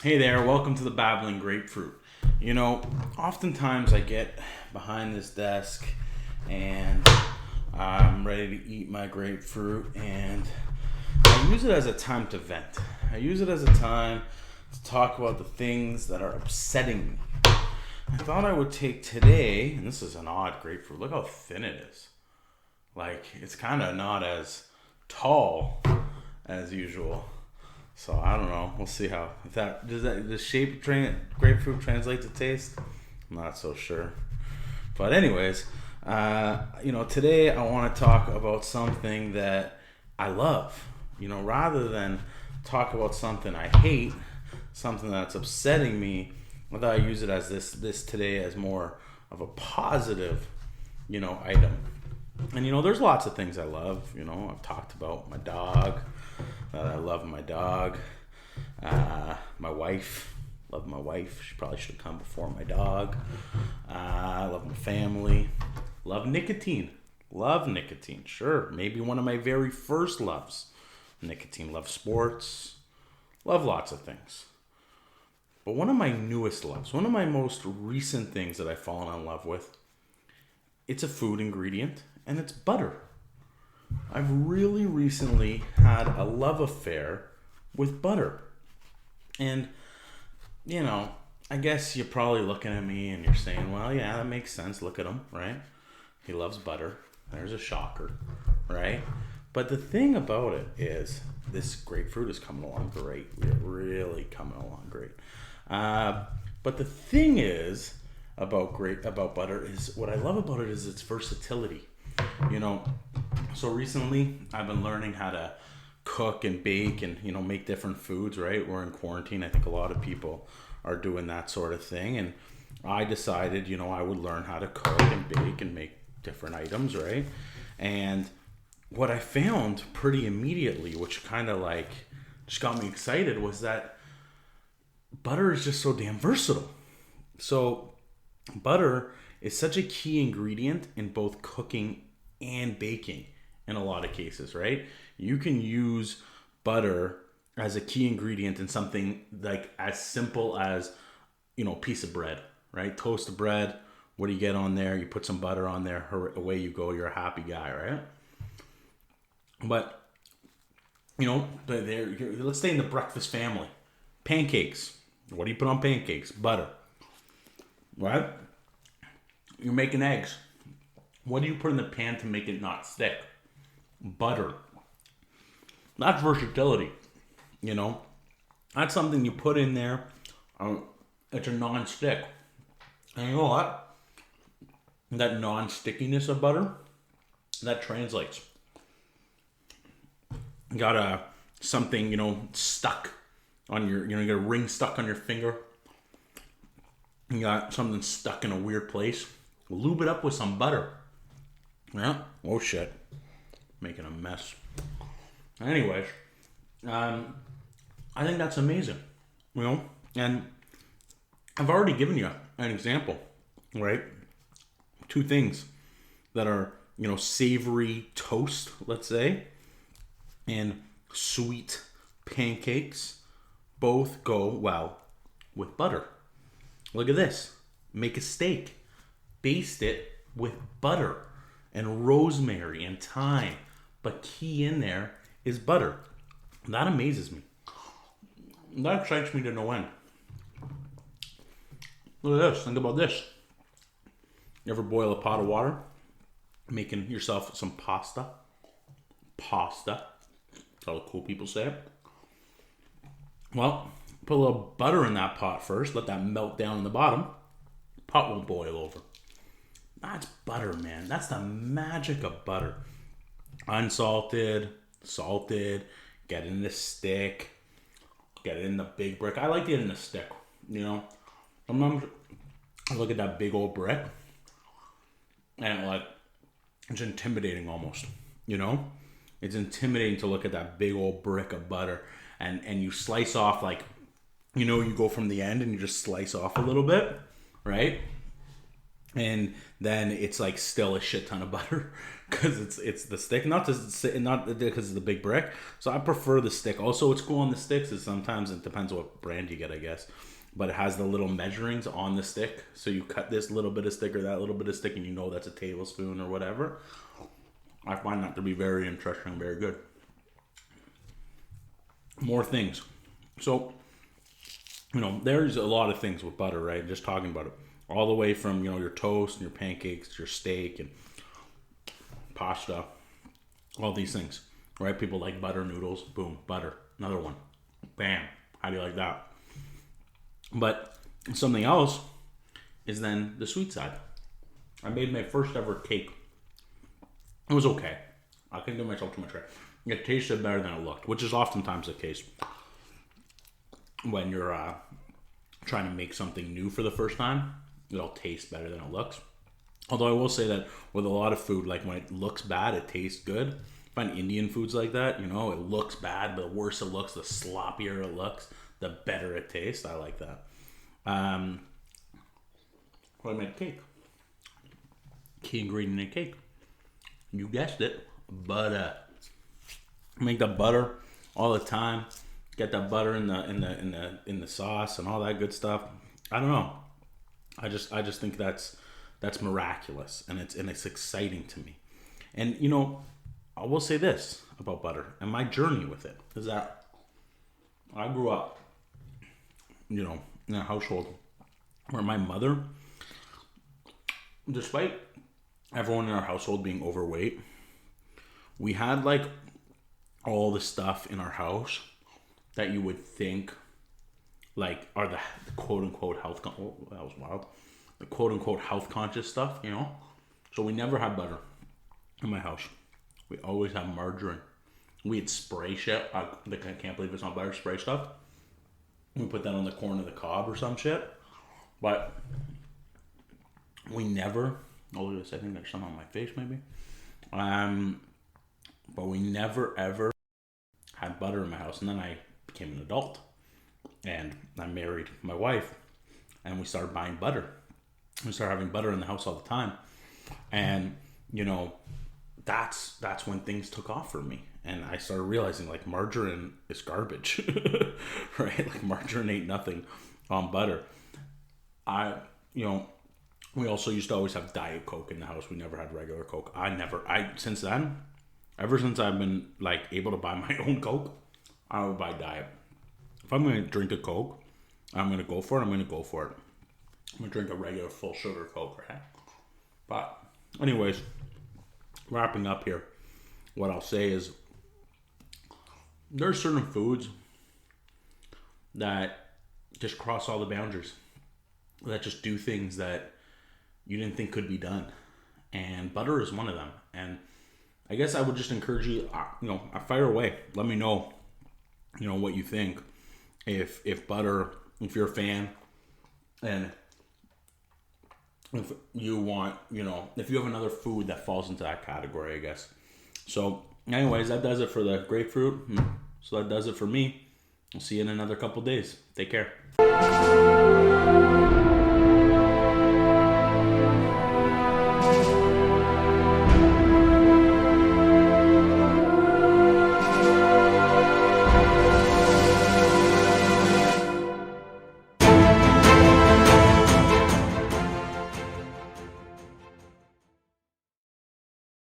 Hey there, welcome to the Babbling Grapefruit. Oftentimes I get behind this desk and I'm ready to eat my grapefruit, and I use it as a time to vent. I use it as a time to talk about the things that are upsetting me. I thought I would take today, and this is an odd grapefruit. Look how thin it is. Like, it's kind of not as tall as usual. So I don't know. We'll see how if that the shape grapefruit translate to taste. I'm not so sure. But anyways, today I want to talk about something that I love. Rather than talk about something I hate, something that's upsetting me, I thought I use it as this today as more of a positive, item. And there's lots of things I love. I've talked about my dog. I love my dog. My wife. Love my wife. She probably should have come before my dog. I love my family. Love nicotine. Love nicotine. Sure. Maybe one of my very first loves. Nicotine. Love sports. Love lots of things. But one of my newest loves, one of my most recent things that I've fallen in love with, it's a food ingredient, and it's butter. I've really recently had a love affair with butter. And, I guess you're probably looking at me and you're saying, well, yeah, that makes sense. Look at him, right? He loves butter. There's a shocker, right? But the thing about it is this grapefruit is coming along great. We're really coming along great. But the thing is about butter is what I love about it is its versatility. So recently I've been learning how to cook and bake and make different foods, right? We're in quarantine. I think a lot of people are doing that sort of thing, and I decided I would learn how to cook and bake and make different items, right? And what I found pretty immediately, which kind of like just got me excited, was that butter is just so damn versatile. So butter is such a key ingredient in both cooking and baking in a lot of cases, right? You can use butter as a key ingredient in something like as simple as, piece of bread, right? Toast of bread. What do you get on there? You put some butter on there. Away you go. You're a happy guy, right? But, let's stay in the breakfast family. Pancakes. What do you put on pancakes? Butter, right? You're making eggs. What do you put in the pan to make it not stick? Butter. That's versatility, That's something you put in there. It's a non-stick. And you know what? That non-stickiness of butter, that translates. You got something, stuck on your, you got a ring stuck on your finger. You got something stuck in a weird place. Lube it up with some butter. Yeah. Oh shit. Making a mess. Anyways, I think that's amazing. And I've already given you an example, right? Two things that are, savory toast, let's say, and sweet pancakes both go well with butter. Look at this. Make a steak. Baste it with butter and rosemary and thyme. But key in there is butter. That amazes me. That excites me to no end. Look at this. Think about this. You ever boil a pot of water? Making yourself some pasta. Pasta. That's how the cool people say it. Well, put a little butter in that pot first. Let that melt down in the bottom. Pot won't boil over. That's butter, man. That's the magic of butter. Unsalted, salted, get it in the stick, get it in the big brick. I like it in the stick, Sometimes I look at that big old brick and it's intimidating almost, It's intimidating to look at that big old brick of butter and you slice off you go from the end and you just slice off a little bit, right? and then it's like still a shit ton of butter because it's the stick, not because it's the big brick. So I prefer the stick. Also, what's cool on the sticks is sometimes it depends what brand you get, I guess, but it has the little measurings on the stick. So you cut this little bit of stick or that little bit of stick, and you know that's a tablespoon or whatever. I find that to be very interesting, very good. More things. So, there's a lot of things with butter, right? Just talking about it. All the way from, your toast and your pancakes, your steak and pasta, all these things, right? People like butter noodles. Boom, butter. Another one. Bam. How do you like that? But something else is then the sweet side. I made my first ever cake. It was okay. I couldn't give myself too much credit. It tasted better than it looked, which is oftentimes the case when you're trying to make something new for the first time. It'll taste better than it looks. Although I will say that with a lot of food, like when it looks bad, it tastes good. I find Indian foods like that, it looks bad, but the worse it looks, the sloppier it looks, the better it tastes. I like that. I made cake. Key ingredient in cake. You guessed it, butter. Make the butter all the time. Get that butter in the sauce and all that good stuff. I don't know. I just think that's miraculous, and it's exciting to me. And I will say this about butter and my journey with it is that I grew up, in a household where my mother, despite everyone in our household being overweight, we had like all the stuff in our house that you would think like are the quote unquote health that was wild. The quote unquote health conscious stuff, So we never had butter in my house. We always had margarine. We had spray shit. I can't believe it's not butter, spray stuff. We put that on the corn of the cob or some shit. But we never, look at this, I think there's some on my face maybe. But we never ever had butter in my house. And then I became an adult and I married my wife and we started buying butter. We started having butter in the house all the time. And, that's when things took off for me. And I started realizing like margarine is garbage, right? Like margarine ain't nothing on butter. We also used to always have Diet Coke in the house. We never had regular Coke. Since then, ever since I've been like able to buy my own Coke, I would buy Diet. If I'm going to drink a Coke, I'm going to go for it. I'm going to go for it. I'm going to drink a regular full sugar Coke, right? But anyways, wrapping up here, what I'll say is there's certain foods that just cross all the boundaries, that just do things that you didn't think could be done. And butter is one of them. And I guess I would just encourage you, fire away. Let me know, what you think. If butter, if you're a fan, and if you want, if you have another food that falls into that category, I guess. So anyways, that does it for the grapefruit. So that does it for me. I'll see you in another couple days. Take care.